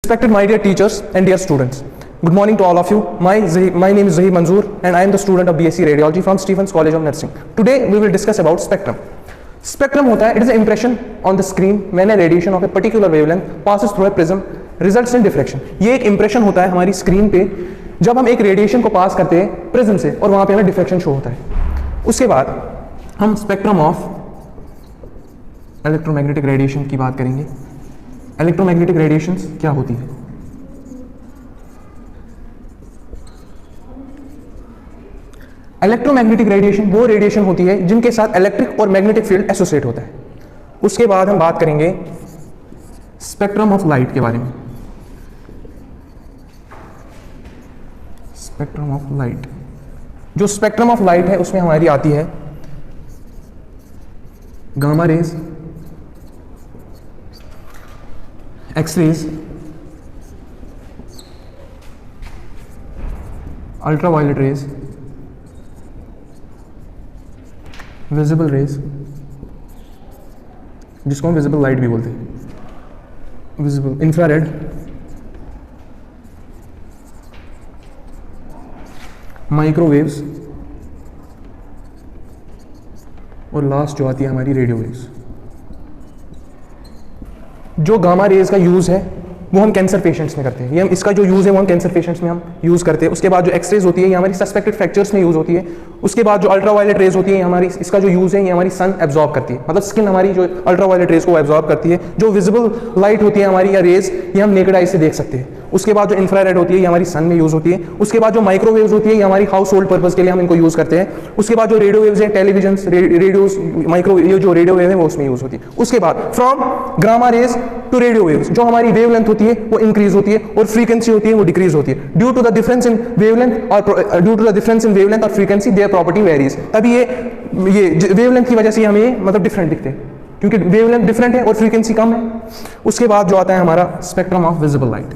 Respected my dear teachers and dear students, good morning to all of you. My name is Zahir Manzoor and I am the student of BSc Radiology from Stephens College of Nursing. Today we will discuss about spectrum. Spectrum होता है, it is an impression on the screen when a radiation of a particular wavelength passes through a prism results in diffraction. ये एक impression होता है हमारी screen पे जब हम एक रेडिएशन को पास करते हैं प्रिज्म से और वहां पे हमें डिफ्रैक्शन शो होता है. उसके बाद हम स्पेक्ट्रम ऑफ इलेक्ट्रोमैग्नेटिक रेडिएशन की बात करेंगे. इलेक्ट्रोमैग्नेटिक रेडिएशंस क्या होती है? इलेक्ट्रोमैग्नेटिक रेडिएशन वो रेडिएशन होती है जिनके साथ इलेक्ट्रिक और मैग्नेटिक फील्ड एसोसिएट होता है. उसके बाद हम बात करेंगे स्पेक्ट्रम ऑफ लाइट के बारे में. स्पेक्ट्रम ऑफ लाइट, जो स्पेक्ट्रम ऑफ लाइट है उसमें हमारी आती है gamma rays, X rays, ultraviolet rays, visible rays जिसको हम विजिबल लाइट भी बोलते हैं, विजिबल इंफ्रारेड, माइक्रोवेव्स और लास्ट जो आती है हमारी रेडियो वेव्स. जो गामा रेज का यूज़ है वो हम कैंसर पेशेंट्स में करते हैं. ये हम इसका जो यूज़ है वो हम कैंसर पेशेंट्स में हम यूज़ करते हैं. उसके बाद जो एक्स रेज होती है ये हमारी सस्पेक्टेड फ्रैक्चर्स में यूज़ होती है. उसके बाद जो अल्ट्रावायलेट रेज होती है हमारी इसका जो यूज़ है ये हमारी सन एब्जॉर्ब करती है, मतलब स्किन हमारी जो अल्ट्रावायलेट रेज को एब्जॉर्ब करती है. जो विजिबल लाइट होती है हमारी या रेज ये हम नेकेड आई से देख सकते हैं. उसके बाद जो इंफ्रारेड होती है ये हमारी सन में यूज़ होती है. उसके बाद जो माइक्रोवेव्स होती है ये हमारी हाउस होल्ड पर्पज़ के लिए हम इनको यूज़ करते हैं. उसके बाद जो रेडियो वेव्स हैं, टेलीविजन रेडियोस, माइक्रो ये जो रेडियो वेव है वो उसमें यूज़ होती है. उसके बाद from gamma rays to radio waves जो हमारी वेवलेंथ होती है वो इंक्रीज होती है और फ्रीक्वेंसी होती है वो डिक्रीज होती है. Due to the difference in wavelength और फ्रीक्वेंसी देयर प्रॉपर्टी वेरीज. तभी ये वेवलेंथ की वजह से हमें मतलब डिफरेंट दिखते हैं क्योंकि वेवलेंथ डिफरेंट है और फ्रीक्वेंसी कम है. उसके बाद जो आता है हमारा स्पेक्ट्रम ऑफ विजिबल लाइट.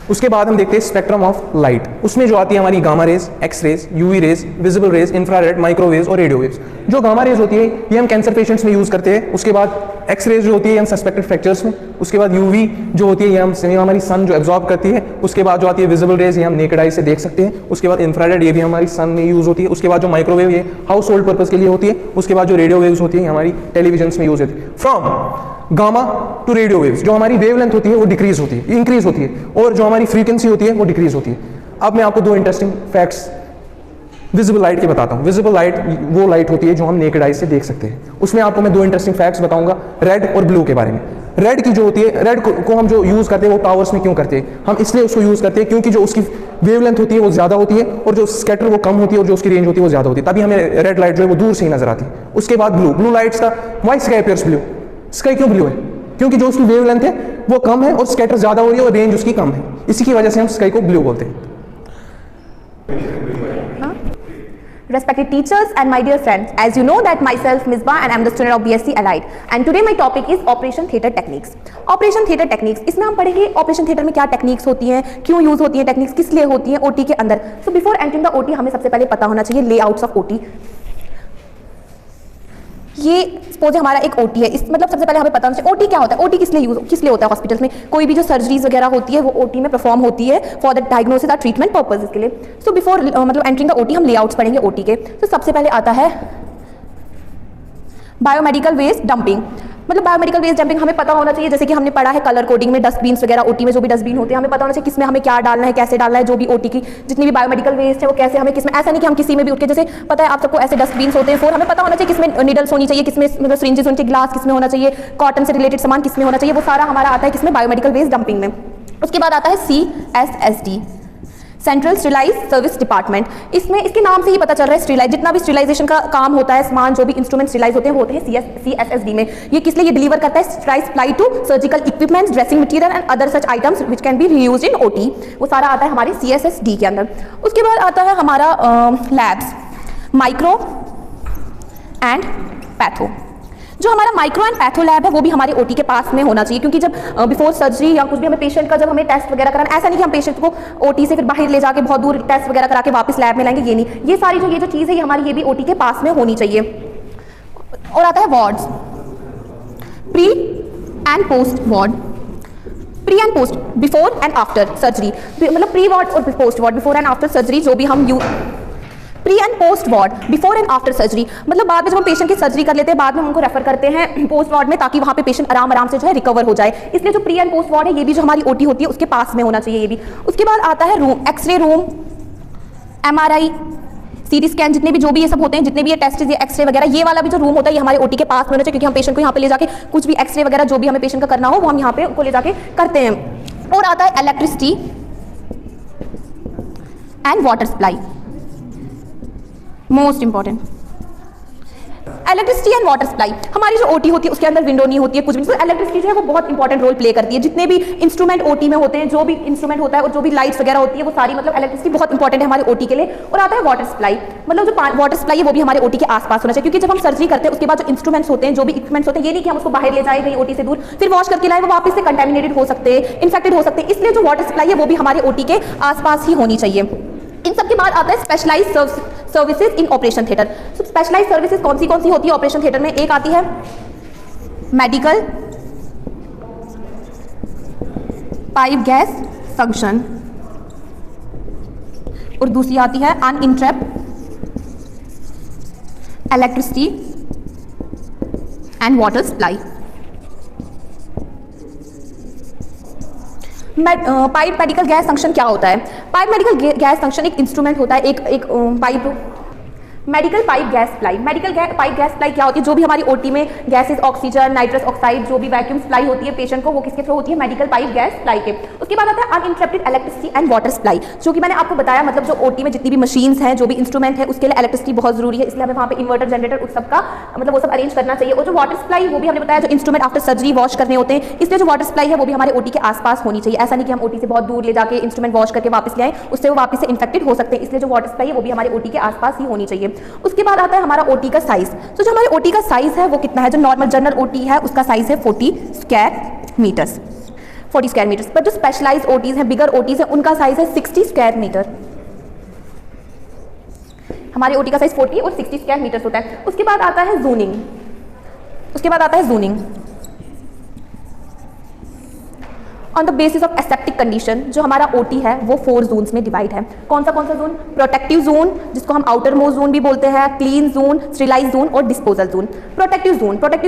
उसके बाद हम देखते हैं स्पेक्ट्रम ऑफ लाइट. उसमें जो आती है हमारी gamma rays, X rays, UV rays, visible rays, infrared, microwaves और रेडियो वेव्स. जो गामा रेज होती है ये हम कैंसर पेशेंट्स में यूज करते हैं. उसके बाद एक्स रेज जो होती है हम सस्पेक्टेड फ्रैक्चर्स में. उसके बाद यूवी जो होती है ये हम हमारी सन जो एब्जॉर्ब करती है. उसके बाद जो आती है विजिबल रेज ये हम नेकेड आई से देख सकते हैं. उसके बाद इंफ्रारेड ये भी हमारी सन में यूज होती है. उसके बाद जो माइक्रोवेव ये हाउस होल्ड पर्पज के लिए होती है. उसके बाद जो रेडियो वेव्स होती है हमारी टेलीविजन में यूज होती है. From gamma two radio waves जो हमारी वेवलेंथ होती है वो डिक्रीज होती है, इंक्रीज होती है, और जो हमारी फ्रीक्वेंसी होती है वो डिक्रीज होती है. अब मैं आपको दो इंटरेस्टिंग फैक्ट्स विजिबल लाइट के बताता हूँ. विजिबल लाइट वो लाइट होती है जो हम नेकेड आई से देख सकते हैं. उसमें आपको मैं दो इंटरेस्टिंग फैक्ट्स बताऊंगा रेड और ब्लू के बारे में. रेड की जो होती है, रेड को हम जो यूज़ करते हैं वो टावर्स में क्यों करते हैं? हम इसलिए उसको यूज़ करते हैं क्योंकि जो उसकी वेवलेंथ होती है वो ज़्यादा होती है और जो स्कैटर वो कम होती है और जो उसकी रेंज होती है वो ज़्यादा होती है. तभी हमें रेड लाइट जो है वो दूर से ही नजर आती है. उसके बाद ब्लू लाइट्स का why sky appears blue. Sky क्यों ब्लू है? क्योंकि जो उसकी वेवलेंथ है वो कम है और स्कैटर ज़्यादा हो रही है और रेंज उसकी कम है. इसी की वजह से हम स्काई को ब्लू बोलते हैं. Respected teachers and my dear friends, as you know that myself Misbah and I am the student of BSc Allied and today my topic is Operation Theatre Techniques. Operation Theatre Techniques, इसमें हम पढ़ेंगे operation theatre में क्या techniques होती हैं, क्यों use होती हैं, टेक्निक्स किस लिए होती हैं ओटी के अंदर. So before entering the OT हमें सबसे पहले पता होना चाहिए लेआउट्स ऑफ ओटी. ये सपोज हमारा एक ओटी है, इस मतलब सबसे पहले हमें पता होना चाहिए ओटी क्या होता है, ओटी किस लिए होता है हॉस्पिटल्स में. कोई भी जो सर्जरीज वगैरह होती है वो ओटी में परफॉर्म होती है फॉर द डायग्नोसिस और ट्रीटमेंट पर्पसेस के लिए. सो बिफोर मतलब एंटरिंग द ओटी हम लेआउट्स पढ़ेंगे ओटी के. तो सबसे पहले आता है बायोमेडिकल वेस्ट डंपिंग. मतलब बायोमेडिकल वेस्ट डंपिंग हमें पता होना चाहिए, जैसे कि हमने पढ़ा है कलर कोडिंग में डस्टबिन वगैरह ओटी में जो भी डस्टबिन होते हैं हमें पता होना चाहिए किसमें हमें क्या डालना है, कैसे डालना है. जो भी ओटी की जितनी भी बायोमेडिकल वेस्ट है वो कैसे हमें किसमें, ऐसा नहीं कि हम किसी में भी उठ के, जैसे पता है आप सबको ऐसे डस्टबिन होते हैं फोर, हमें पता होना चाहिए किसमें नीडल्स होनी चाहिए, किसमें मतलब सिरिंजेस होनी चाहिए, ग्लास किसमें होना चाहिए, कॉटन से रिलेटेड सामान किसमें होना चाहिए. वो सारा हमारा आता है किसमें, बायोमेडिकल वेस्ट डंपिंग में. उसके बाद आता है CSSD, central sterilise service department. इसमें इसके नाम से ही पता चल रहा है स्टेरिलाइज, जितना भी स्टेरिलाइजेशन का काम होता है, सामान जो भी इंस्ट्रूमेंट स्टेरिलाइज होते हैं वो होते हैं CSSD में. ये किस लिए ये डिलीवर करता है, sterilize supply to surgical equipments, dressing material and other such items which can be reused in OT. वो सारा आता है हमारे CSSD के अंदर. उसके बाद आता है हमारा लैब्स माइक्रो एंड पैथो. जो हमारा माइक्रो एंड पैथो लैब है वो भी हमारे ओटी के पास में होना चाहिए, क्योंकि जब बिफोर सर्जरी या कुछ भी हमें पेशेंट का जब हमें टेस्ट वगैरह कराना, ऐसा नहीं कि हम पेशेंट को ओटी से फिर बाहर ले जाके बहुत दूर टेस्ट वगैरह करा के वापस लैब में लाएंगे, ये नहीं. ये सारी जो चीज़ है ये हमारी ये भी ओटी के पास में होनी चाहिए. और आता है wards, pre and post ward, pre and post, before and after surgery, मतलब प्री वार्ड और post ward, before and after surgery जो भी हम pre and post ward, before and after surgery, मतलब बाद में जब हम पेशेंट की सर्जरी कर लेते हैं बाद में हम उनको रेफर करते हैं पोस्ट वार्ड में, ताकि वहाँ पे पेशेंट आराम से जो है रिकवर हो जाए। इसलिए जो प्री एंड पोस्ट वार्ड है ये भी जो हमारी ओटी होती है उसके पास में होना चाहिए ये भी। उसके बाद आता है room, X ray room, MRI, CT scan, जितने भी जो भी ये सब होते हैं, जितने भी ये टेस्ट, ये एक्सरे वगैरह, ये वाला भी जो रूम होता है ये हमारे ओटी के पास में होना चाहिए, क्योंकि हम पेशेंट को यहाँ पे ले जाके कुछ भी एक्सरे वगैरह जो भी हमें पेशेंट का करना हो वो हम यहाँ पे उनको ले जाके करते हैं। और आता है electricity and water supply, most important. Electricity and water supply, हमारी जो ओटी होती है उसके अंदर विंडो नहीं होती है कुछ भी, तो इलेक्ट्रिसिटी जो है वो बहुत इंपॉर्टेंट रोल प्ले करती है। जितने भी इंस्ट्रूमेंट ओटी में होते हैं, जो भी इंस्ट्रूमेंट होता है और जो भी लाइट्स वगैरह होती है वो सारी, मतलब इलेक्ट्रिसिटी बहुत इंपॉर्टेंट है हमारे ओटी के लिए। और आता है वाटर सप्लाई, मतलब जो वाटर सप्लाई है वो भी हमारे ओटी के आसपास होना चाहिए, क्योंकि जब हम सर्जरी करते हैं उसके बाद जो इंस्ट्रूमेंट्स होते हैं, जो भी इक्विपमेंट्स होते हैं, ये नहीं कि हम उसको बाहर ले जाए कहीं ओटी से दूर फिर वॉश करके लाए, वो वापस से कंटेमिनेटेड हो सकते हैं, इन्फेक्टेड हो सकते हैं, इसलिए जो वाटर सप्लाई है वो भी हमारे ओटी के आसपास ही होनी चाहिए। इन सब के बाद आता है specialised services in operation theatre. Specialised services कौन सी होती है ऑपरेशन थिएटर में? एक आती है मेडिकल पाइप गैस संक्शन, और दूसरी आती है uninterrupt electricity and water supply. Pipe medical gas function क्या होता है? पाइप मेडिकल गैस फंक्शन एक इंस्ट्रूमेंट होता है, एक pipe medical pipe gas supply. Medical pipe gas supply क्या होती है? जो भी हमारी ओटी में गैसेस, ऑक्सीजन, नाइट्रस ऑक्साइड, जो भी वैक्यूम सप्लाई होती है पेशेंट को, वो किसके थ्रू होती है? मेडिकल पाइप गैस सप्लाई के। उसके बाद आता है uninterrupted electricity and water supply, जो कि मैंने आपको बताया, मतलब जो ओटी में जितनी भी मशीन्स हैं, जो भी इंस्ट्रूमेंट है, उसके लिए इलेक्ट्रिसिटी बहुत जरूरी है, इसलिए हमें वहाँ पे इन्वर्टर, जनरेटर, उस सब का मतलब वो सब अरेंज करना चाहिए। और जो वाटर सप्लाई वो भी हमने बताया, जो इंस्ट्रूमेंट आफ्टर सर्जरी वॉश करने होते हैं, इसलिए जो वाटर सप्लाई है वो भी हमारे ओटी के आसपास होनी चाहिए। ऐसा नहीं कि हम ओटी से बहुत दूर ले जाके इंस्ट्रूमेंट वॉश करके वापस ले आए, उससे वो वापस से इन्फेक्टेड हो सकते हैं, इसलिए जो वाटर सप्लाई है वो भी हमारे ओटी के आसपास ही होनी चाहिए। उसके बाद आता है हमारा ओटी का साइज। तो जो हमारे ओटी का साइज है वो कितना है? जो नॉर्मल जनरल ओटी है उसका साइज है 40 स्क्वायर मीटर्स, 40 स्क्वायर मीटर्स। पर जो स्पेशलाइज्ड ओटीज हैं, बिगर ओटीज हैं, उनका साइज है 60 स्क्वायर मीटर। हमारे ओटी का साइज 40 और 60 स्क्वायर मीटर्स होता है। उसके बाद आता है zoning. On the basis of aseptic condition, जो हमारा ओटी है वो 4 जोन्स में डिवाइड है। कौन सा जोन? प्रोटेक्टिव जोन, जिसको हम आउटर मोस्ट जोन भी बोलते हैं, क्लीन जोन, स्टेरिलाइज जोन और डिस्पोजल जोन। प्रोटेक्टिव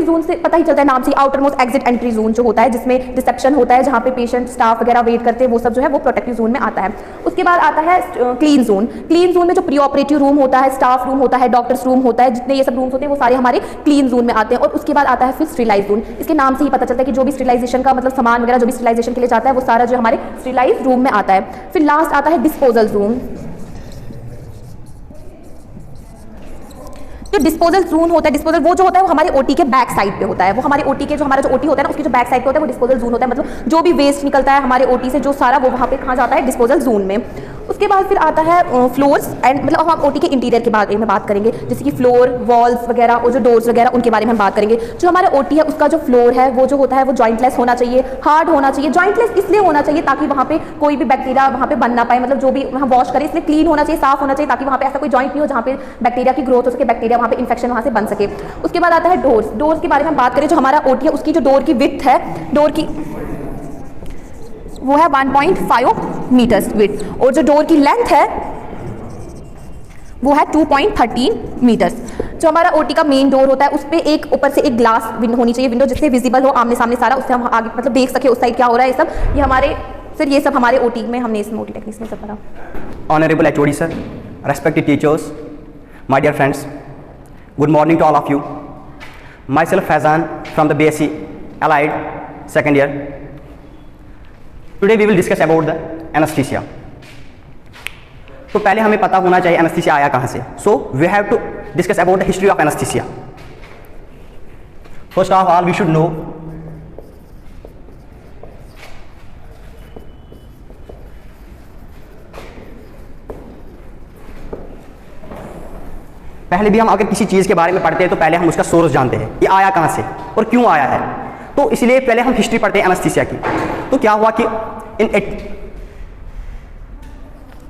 जोन से पता ही चलता है नाम से, outer most exit entry zone जो होता है, जिसमें रिसेप्शन होता है, जहाँ पे पेशेंट, स्टाफ वगैरह वेट करते हैं, वो सब जो है वो प्रोटेक्टिव जोन में आता है। उसके बाद आता है क्लीन जोन। क्लीन जोन में जो प्री ऑपरेटिव रूम होता है, स्टाफ रूम होता है, डॉक्टर्स रूम होता है, जितने ये सब रूम्स होते हैं वो सारे हमारे क्लीन जोन में आते हैं। और उसके बाद आता है फिर स्टेरिलाइज जोन। इसके नाम से ही पता चलता है कि जो भी स्टेरिलाइजेशन का मतलब सामान वगैरह जो भी स्टेरिलाइजेशन के लिए जाता है वो सारा जो हमारे स्टेरिलाइज रूम में आता है। फिर लास्ट आता है डिस्पोजल जोन। जो डिस्पोजल जोन होता है, डिस्पोजल वो जो होता है वो हमारे ओटी के बैक साइड पे होता है। वो हमारे ओटी के जो हमारा जो ओटी होता है ना, उसकी जो बैक साइड पे होता है वो डिस्पोजल जोन होता है। मतलब जो भी वेस्ट निकलता है हमारे ओटी से, जो सारा वो वहाँ पे कहाँ जाता है? डिस्पोजल जोन में। उसके बाद फिर आता है फ्लोर्स एंड, मतलब हम ओटी के इंटीरियर के बारे में बात करेंगे, जैसे कि फ्लोर, वॉल्स वगैरह और जो डोर्स वगैरह, उनके बारे में हम बात करेंगे। जो हमारा ओटी है उसका जो फ्लोर है वो जो होता है वो जॉइंटलेस होना चाहिए, हार्ड होना चाहिए। जॉइंटलेस इसलिए होना चाहिए ताकि वहाँ पे कोई भी बैक्टीरिया वहाँ पे बन ना पाए, मतलब जो भी वहाँ वॉश करे, इसलिए क्लीन होना चाहिए, साफ होना चाहिए, ताकि वहाँ पे ऐसा कोई जॉइंट नहीं हो जहाँ पे बैक्टीरिया की ग्रोथ हो सके, बैक्टीरिया वहाँ पे इन्फेक्शन वहाँ से बन सके। उसके बाद आता है डोर्स। डोर्स के बारे में बात करें, जो हमारा ओटी है उसकी जो डोर की विड्थ है, डोर की वो है 1.5 मीटर्स विड्थ, और जो डोर की लेंथ है वो है 2.13 मीटर्स। जो हमारा ओटी का मेन डोर होता है उस पर एक ऊपर से एक ग्लास विंडो होनी चाहिए, विंडो जिससे विजिबल हो आमने सामने सारा, उससे हम आगे मतलब देख सके उस साइड क्या हो रहा है। ये सब ये हमारे सर, ये सब हमारे ओटी में हमने इसमें ओटी टेक्निक्स में सब पढ़ा। Honorable HOD sir, respected teachers, my dear friends, good morning to all of you. Myself Faizan from the BSc Allied second year. Today we will discuss about the anesthesia. तो पहले हमें पता होना चाहिए anaesthesia आया कहाँ से। So we have to discuss about the history of anaesthesia. First of all we should know पहले भी हम अगर किसी चीज़ के बारे में पढ़ते हैं तो पहले हम उसका सोर्स जानते हैं, ये आया कहाँ से और क्यों आया है। तो इसलिए पहले हम हिस्ट्री पढ़ते हैं एनेस्थीसिया की। तो क्या हुआ कि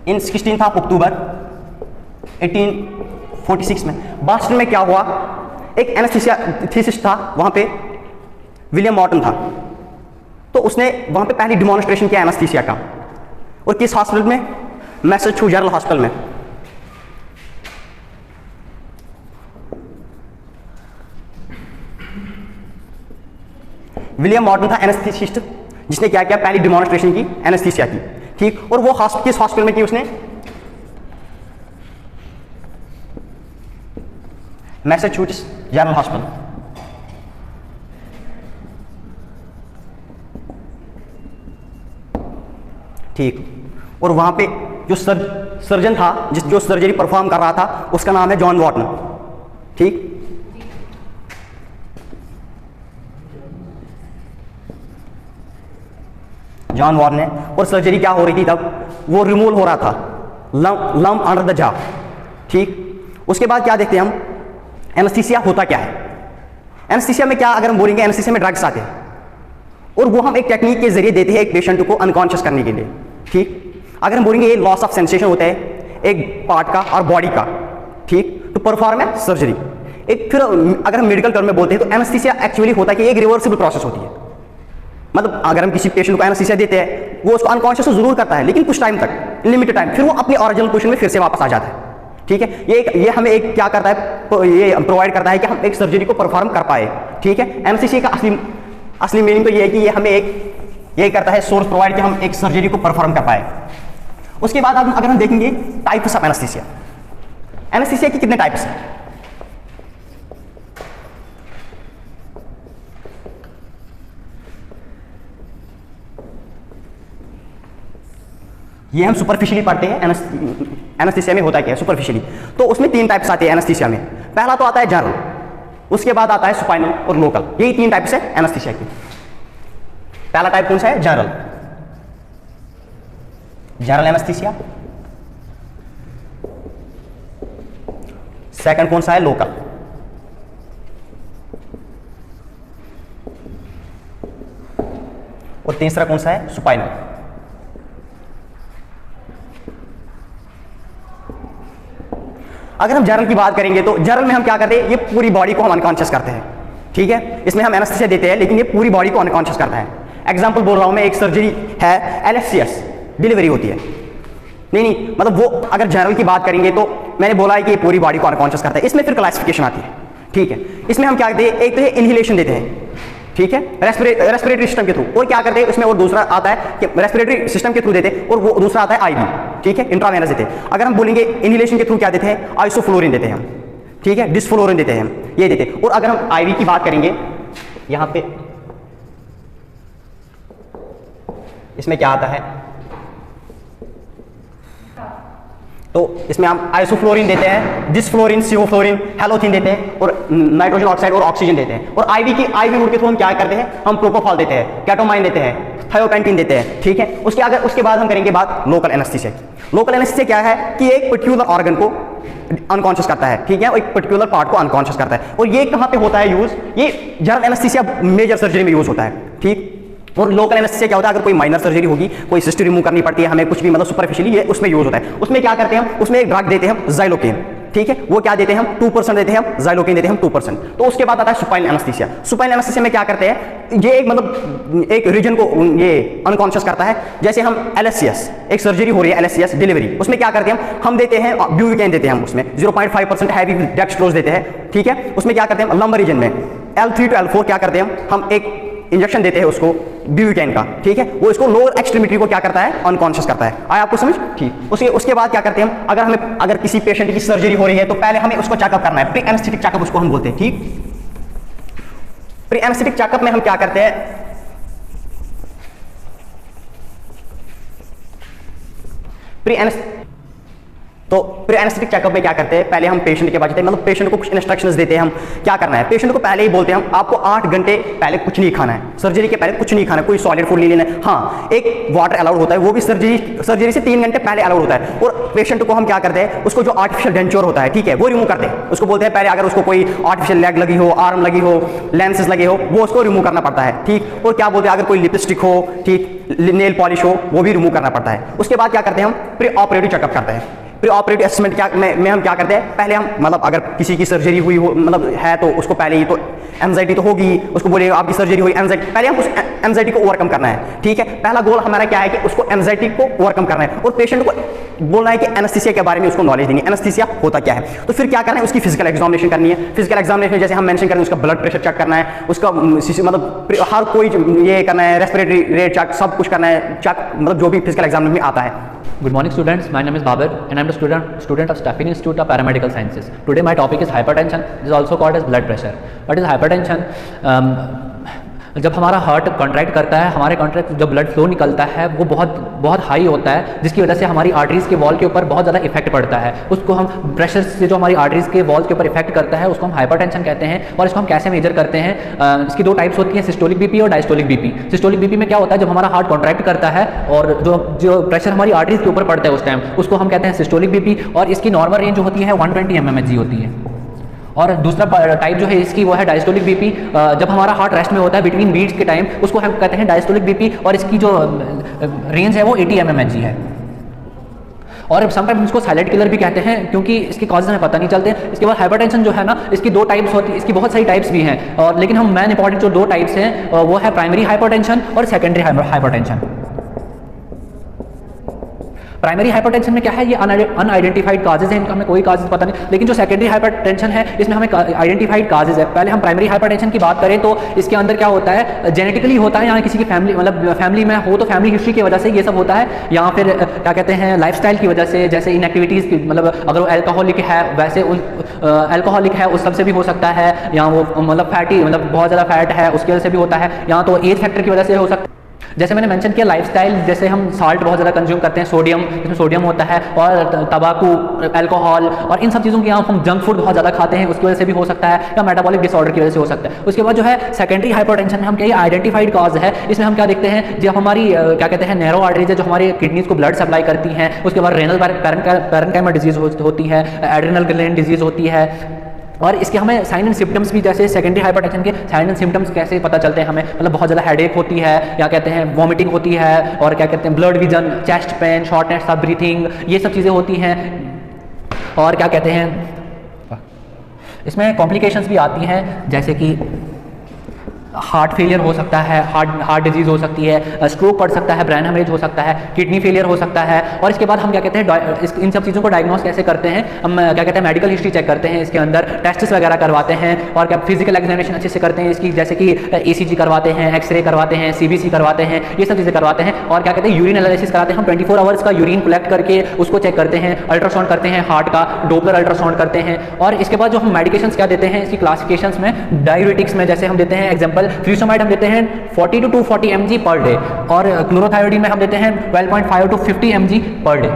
इन 16 अक्टूबर 1846 में बॉस्टन में क्या हुआ, एक एनेस्थीसिया थीसिस्ट था वहाँ पे विलियम मॉर्टन था, तो उसने वहाँ पे पहली डिमॉन्स्ट्रेशन किया एनेस्थीसिया का। और किस हॉस्पिटल में? मैसाचुसेट्स जनरल हॉस्पिटल में। विलियम मॉर्टन था एनेस्थीसिस्ट जिसने क्या किया, पहली डिमॉन्स्ट्रेशन की एनेस्थीसिया की, ठीक। और वो किस हॉस्पिटल में की उसने? Massachusetts general hospital. ठीक। और वहां पे जो सर्जन था, जो सर्जरी परफॉर्म कर रहा था, उसका नाम है जॉन वॉर्टन, ठीक। जॉन वॉर्टन है। और सर्जरी क्या हो रही थी तब? वो रिमूवल हो रहा था, लंप अंडर द जॉ, ठीक। उसके बाद क्या देखते हैं हम, एनेस्थीसिया होता क्या है? एनेस्थीसिया में क्या, अगर हम बोलेंगे एनेस्थीसिया में ड्रग्स आते हैं और वो हम एक टेक्निक के जरिए देते हैं एक पेशेंट को अनकॉन्शियस करने के लिए, ठीक। अगर हम बोलेंगे ये लॉस ऑफ सेंसेशन होता है एक पार्ट का और बॉडी का, ठीक, तो परफॉर्म है सर्जरी। एक फिर अगर हम मेडिकल टर्म में बोलते हैं तो एनेस्थीसिया एक्चुअली होता है कि एक रिवर्सिबल प्रोसेस होती है। मतलब अगर हम किसी पेशेंट को एनेस्थीसिया देते हैं, वो उसको अनकॉन्शियस तो जरूर करता है लेकिन कुछ टाइम तक, लिमिटेड टाइम, फिर वो अपनी ओरिजिनल पोजीशन में फिर से वापस आ जाता है, ठीक है। ये हमें एक क्या करता है, ये प्रोवाइड करता है कि हम एक सर्जरी को परफॉर्म कर पाए, ठीक है। एनेस्थीसिया का असली मीनिंग तो ये है कि ये हमें ये करता है सोर्स प्रोवाइड कि हम एक सर्जरी को परफॉर्म कर पाए। उसके बाद अगर हम देखेंगे टाइप्स ऑफ एनेस्थीसिया, एनेस्थीसिया के कितने टाइप्स हैं? ये हम सुपरफिशियली पढ़ते हैं, एनेस्थीसिया में होता क्या है सुपरफिशियली। तो उसमें 3 टाइप्स आते हैं एनेस्थीसिया में। पहला तो आता है जनरल, उसके बाद आता है सुपाइनल और लोकल। यही 3 टाइप्स है एनेस्थीसिया की। पहला टाइप कौन सा है? General, general anaesthesia. सेकंड कौन सा है? लोकल। और तीसरा कौन सा है? सुपाइनल। अगर हम जनरल की बात करेंगे तो जनरल में हम क्या करते हैं, ये पूरी बॉडी को हम अनकॉन्शियस करते हैं, ठीक है। इसमें हम एनेस्थीसिया देते हैं लेकिन ये पूरी बॉडी को अनकॉन्शियस करता है। एग्जांपल बोल रहा हूं मैं, एक सर्जरी है LFCS, डिलीवरी होती है। नहीं मतलब वो अगर जनरल की बात करेंगे तो मैंने बोला है कि ये पूरी बॉडी को अनकॉन्शियस करता है। इसमें फिर क्लासिफिकेशन आती है, ठीक है। इसमें हम क्या करते हैं, एक तो इनहेलेशन देते हैं, ठीक है, रेस्पिरेटरी सिस्टम के थ्रू। और क्या करते हैं उसमें, और दूसरा आता है कि रेस्पिरेटरी सिस्टम के थ्रू देते हैं, और वो दूसरा आता है IV, ठीक है, इंट्रावेनस देते हैं। अगर हम बोलेंगे इनहेलेशन के थ्रू क्या देते हैं, आइसोफ्लोरिन देते हैं हम, ठीक है, डिस्फ्लोरिन देते हैं हम, ये देते हैं। और अगर हम IV की बात करेंगे, यहां पे इसमें क्या आता है, तो इसमें हम आइसोफ्लोरिन देते हैं, डिस्फ्लोरिन, सिवोफ्लोरिन, हेलोथिन देते हैं, और नाइट्रोजन ऑक्साइड और ऑक्सीजन देते हैं। और IV रूट के थ्रू हम क्या करते हैं, हम प्रोपोफॉल देते हैं, कैटोमाइन देते हैं, थायोपेंटिन देते हैं, ठीक है। उसके बाद हम करेंगे बात लोकल एनेस्थीसिया की। लोकल एनेस्थीसिया क्या है कि एक पर्टिकुलर ऑर्गन को अनकॉन्शियस करता है, ठीक है, एक पर्टिकुलर पार्ट को अनकॉन्शियस करता है। और ये कहां पे होता है यूज, ये जनरल एनेस्थीसिया मेजर सर्जरी में यूज होता है, ठीक। और लोकल एनेस्थीसिया क्या होता है, अगर कोई माइनर सर्जरी होगी, कोई सिस्ट रिमूव करनी पड़ती है हमें, कुछ भी मतलब सुपरफिशियली, ये उसमें यूज होता है। उसमें क्या करते हैं हम, उसमें एक ड्रग देते हैं हम, ज़ाइलोकेन, ठीक है। वो क्या देते हैं हम, 2% देते हैं हम, ज़ाइलोकेन देते हैं हम 2%। तो उसके बाद आता है सुपाइनल एनेस्थीसिया। सुपाइनल एनेस्थीसिया में क्या करते हैं, ये एक मतलब एक रीजन को ये अनकॉन्शियस करता है। जैसे हम LSCS, एक सर्जरी हो रही है LSCS डिलीवरी, उसमें क्या करते हैं हम देते हैं ब्यूविकेन देते हैं हम, उसमें 0.5% हैवी डेक्सट्रोज देते हैं, ठीक है। उसमें क्या करते हैं लंबर रीजन में L3 to L4 क्या करते हैं हम एक इंजेक्शन देते हैं उसको ब्यूविकेन का, ठीक है। वो इसको लोअर एक्सट्रीमिटी को क्या करता है, अनकॉन्शियस करता है। आया आपको समझ, ठीक। उसके बाद क्या करते हैं हम, अगर किसी पेशेंट की सर्जरी हो रही है तो पहले हमें उसको चेकअप करना है, प्री एनेस्थेटिक चेकअप उसको हम बोलते हैं, ठीक। प्री एनेस्थेटिक चेकअप में हम क्या करते हैं, तो प्री एनेस्थेटिक चेकअप में क्या करते हैं, पहले हम पेशेंट के पास जाते हैं, मतलब पेशेंट को कुछ इंस्ट्रक्शंस देते हैं हम क्या करना है। पेशेंट को पहले ही बोलते हैं हम, आपको 8 घंटे पहले कुछ नहीं खाना है, सर्जरी के पहले कुछ नहीं खाना है, कोई सॉलिड फूड नहीं लेना है। हाँ, एक वाटर अलाउड होता है, वो भी सर्जरी से 3 घंटे पहले अलाउड होता है। और पेशेंट को हम क्या करते हैं, उसको जो आर्टिफिशियल डेंचर होता है, ठीक है, वो रिमूव करते हैं। उसको बोलते हैं पहले, अगर उसको कोई आर्टिफिशियल लेग लगी हो, आर्म लगी हो, लेंसेज लगे हो, वो उसको रिमूव करना पड़ता है, ठीक। और क्या बोलते हैं, अगर कोई लिपस्टिक हो, ठीक, नेल पॉलिश हो, वो भी रिमूव करना पड़ता है। उसके बाद क्या करते हैं हम, प्री ऑपरेटिव चेकअप करते हैं। प्री ऑपरेटिव असेसमेंट क्या में हम क्या करते हैं, पहले हम मतलब अगर किसी की सर्जरी हुई हो मतलब है तो उसको पहले ही तो एंजाइटी तो होगी, उसको बोलेगा आपकी सर्जरी हुई एंजाइटी, पहले हम उस एंजाइटी को ओवरकम करना है, ठीक है। पहला गोल हमारा क्या है कि उसको एंजाइटी को ओवरकम करना है और पेशेंट को बोलना है कि एनेस्थीसिया के बारे में उसको नॉलेज देनी है, एनेस्थीसिया होता क्या है। तो फिर क्या करना है, उसकी फिजिकल एग्जामिनेशन करनी है। फिजिकल एग्जामिनेशन में जैसे हम मेंशन करें उसका ब्लड प्रेशर चेक करना है, उसका मतलब हर कोई ये करना है, रेस्पिरेटरी रेट चेक, सब कुछ करना है चेक, मतलब जो भी फिजिकल एग्जाम में आता है। Good morning students, my name is Babar and I am the student of Staffing Institute of Paramedical Sciences. Today my topic is hypertension, this is also called as blood pressure. What is hypertension? जब हमारा heart contract करता है, हमारे contract जो blood flow निकलता है वो बहुत हाई होता है, जिसकी वजह से हमारी आर्टरीज़ के वॉल के ऊपर बहुत ज़्यादा इफेक्ट पड़ता है। उसको हम प्रेशर से जो हमारी आर्टरीज़ के वॉल के ऊपर इफेक्ट करता है उसको हम हाइपरटेंशन कहते हैं। और इसको हम कैसे मेजर करते हैं, इसकी दो टाइप्स होती हैं, सिस्टोलिक बीपी और डायस्टोलिक बीपी। सिस्टोलिक बीपी में क्या होता है, जब हमारा हार्ट कॉन्ट्रैक्ट करता है और जो प्रेशर हमारी आर्टरीज़ के ऊपर पड़ता है उस टाइम उसको हम कहते हैं सिस्टोलिक बीपी, और इसकी नॉर्मल रेंज जो होती है 120 mmHg होती है। और दूसरा टाइप जो है इसकी वो है डायस्टोलिक बीपी। जब हमारा हार्ट रेस्ट में होता है बिटवीन बीट्स के टाइम उसको हम कहते हैं डायस्टोलिक बीपी, और इसकी जो रेंज है वो 80 mmHg है। और समटाइम्स इसको साइलेंट किलर भी कहते हैं क्योंकि इसके कॉजेज हमें पता नहीं चलते। इसके बाद हाइपरटेंशन जो है ना, इसकी दो टाइप्स होती है, इसकी बहुत सारी टाइप्स भी हैं, और लेकिन हम मेन इंपॉर्टेंट जो दो टाइप्स हैं वो है प्राइमरी हाइपरटेंशन और सेकेंडरी हाइपरटेंशन। प्राइमरी हाइपरटेंशन में क्या है, ये अनआइडेंटिफाइड काजेज हैं, इनका हमें कोई काजेज पता नहीं। लेकिन जो सेकेंडरी हाइपरटेंशन है इसमें हमें आइडेंटिफाइड काजेज है। पहले हम प्राइमरी हाइपरटेंशन की बात करें तो इसके अंदर क्या होता है, जेनेटिकली होता है, या किसी की फैमिली मतलब फैमिली में हो तो फैमिली हिस्ट्री की वजह से ये सब होता है, या फिर क्या कहते हैं लाइफस्टाइल की वजह से, जैसे इनएक्टिविटीज़ की, मतलब अगर वो एल्कोहलिक है वैसे एल्कोहलिक है उस सबसे भी हो सकता है, या वो मतलब फैटी मतलब बहुत ज़्यादा फैट है उसकी वजह से भी होता है, या तो एज फैक्टर की वजह से हो सकता है। जैसे मैंने मेंशन किया लाइफस्टाइल, जैसे हम साल्ट बहुत ज़्यादा कंज्यूम करते हैं, सोडियम, इसमें सोडियम होता है, और तंबाकू, अल्कोहल और इन सब चीज़ों की हम जंक फूड बहुत ज़्यादा खाते हैं उसकी वजह से भी हो सकता है, या मेटाबॉलिक डिसऑर्डर की वजह से हो सकता है। उसके बाद जो है सेकेंडरी हाइपरटेंशन में हम क्या आइडेंटिफाइड कॉज है, इसमें हम क्या देखते हैं, जब हमारी क्या कहते हैं नैरो आर्टरीज है जो हमारी किडनीज को ब्लड सप्लाई करती हैं, उसके बाद रेनल पैरेन्काइमा डिजीज होती है, एड्रिनल ग्लैंड डिजीज होती है, और इसके हमें साइन एंड सिम्टम्स भी, जैसे सेकेंडरी हाइपरटेंशन के साइन एंड सिम्टम्स कैसे पता चलते हैं हमें, मतलब बहुत ज़्यादा हेडेक होती है, या कहते हैं वॉमिटिंग होती है, और क्या कहते हैं blood vision, chest pain, shortness of breathing, ये सब चीज़ें होती हैं। और क्या कहते हैं इसमें कॉम्प्लिकेशंस भी आती हैं, जैसे कि हार्ट फेलियर हो सकता है, हार्ट डिजीज़ हो सकती है, स्ट्रोक पड़ सकता है, ब्रेन हेमरेज हो सकता है, किडनी फेलियर हो सकता है। और इसके बाद हम क्या कहते हैं इन सब चीज़ों को डायग्नोस कैसे करते हैं, हम क्या कहते हैं मेडिकल हिस्ट्री चेक करते हैं, इसके अंदर टेस्ट्स वगैरह करवाते हैं, और क्या फिजिकल एग्जामिनेशन अच्छे से करते हैं इसकी, जैसे कि ECG करवाते हैं, एक्सरे करवाते हैं, CBC करवाते हैं, ये सब चीज़ें करवाते हैं। और क्या कहते हैं यूरिन एनालिसिस कराते हैं, हम 24 आवर्स का यूरिन कलेक्ट करके उसको चेक करते हैं, अल्ट्रासाउंड करते हैं हार्ट का, डोपलर अल्ट्रासाउंड करते हैं। और इसके बाद जो हम मेडिकेशंस क्या देते हैं इसकी क्लासिफिकेशंस में, डाययूरेटिक्स में जैसे हम देते हैं एग्जाम्पल फ्यूसोमाइड हम देते हैं 40 to 240 mg पर डे, और क्लोरोथायोडीन में हम देते हैं 12.5 to 50 mg पर डे।